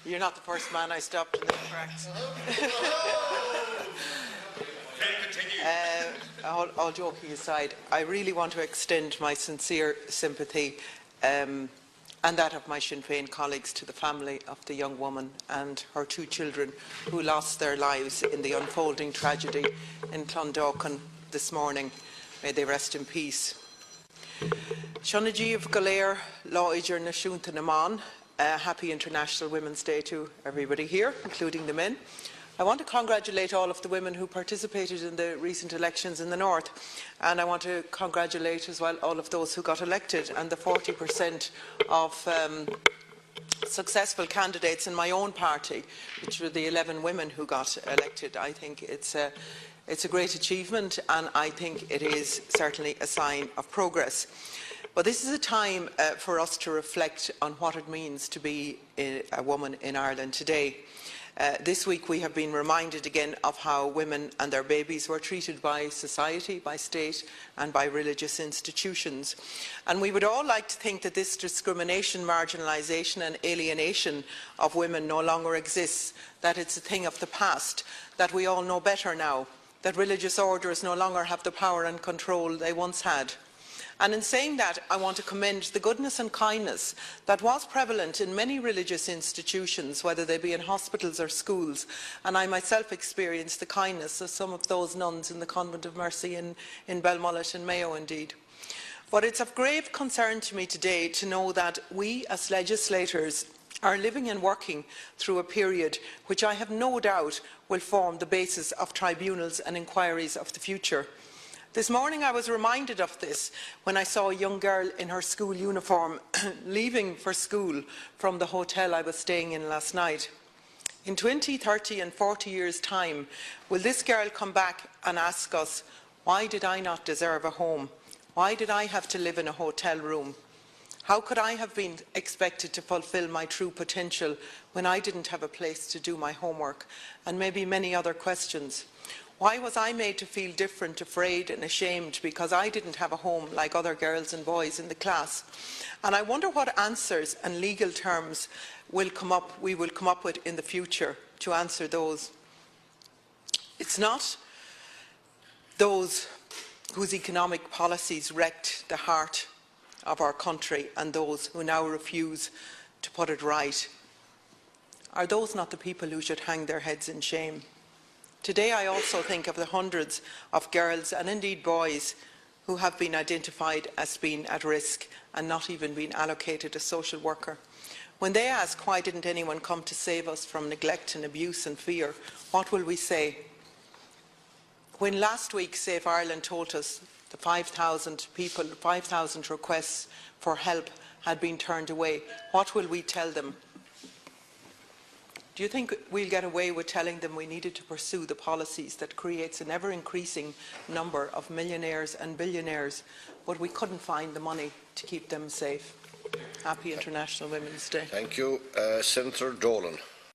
You're not the first man I stopped in the tracks. All joking aside, I really want to extend my sincere sympathy and that of my Sinn Féin colleagues to the family of the young woman and her 2 children who lost their lives in the unfolding tragedy in Clondalkin this morning. May they rest in peace. Sonas daoibh Lá Idirnáisiúnta mBan. Happy International Women's Day to everybody here, including the men. I want to congratulate all of the women who participated in the recent elections in the North, and I want to congratulate as well all of those who got elected and the 40% of successful candidates in my own party, which were the 11 women who got elected. I think it's a great achievement, and I think it is certainly a sign of progress. But this is a time for us to reflect on what it means to be a woman in Ireland today. This week we have been reminded again of how women and their babies were treated by society, by state and by religious institutions. And we would all like to think that this discrimination, marginalisation and alienation of women no longer exists, that it's a thing of the past, that we all know better now, that religious orders no longer have the power and control they once had. And in saying that, I want to commend the goodness and kindness that was prevalent in many religious institutions, whether they be in hospitals or schools. And I myself experienced the kindness of some of those nuns in the Convent of Mercy in Belmullet and Mayo indeed. But it's of grave concern to me today to know that we as legislators are living and working through a period which I have no doubt will form the basis of tribunals and inquiries of the future. This morning I was reminded of this when I saw a young girl in her school uniform leaving for school from the hotel I was staying in last night. In 20, 30 and 40 years' time, will this girl come back and ask us, why did I not deserve a home? Why did I have to live in a hotel room? How could I have been expected to fulfil my true potential when I didn't have a place to do my homework? And maybe many other questions. Why was I made to feel different, afraid and ashamed because I didn't have a home like other girls and boys in the class? And I wonder what answers and legal terms we will come up with in the future to answer those. It's not those whose economic policies wrecked the heart of our country and those who now refuse to put it right. Are those not the people who should hang their heads in shame? Today I also think of the hundreds of girls and indeed boys who have been identified as being at risk and not even been allocated a social worker. When they ask why didn't anyone come to save us from neglect and abuse and fear, what will we say? When last week Save Ireland told us the 5,000 people, 5,000 requests for help had been turned away, what will we tell them? Do you think we'll get away with telling them we needed to pursue the policies that creates an ever-increasing number of millionaires and billionaires, but we couldn't find the money to keep them safe? Happy International Women's Day. Thank you. Senator Dolan.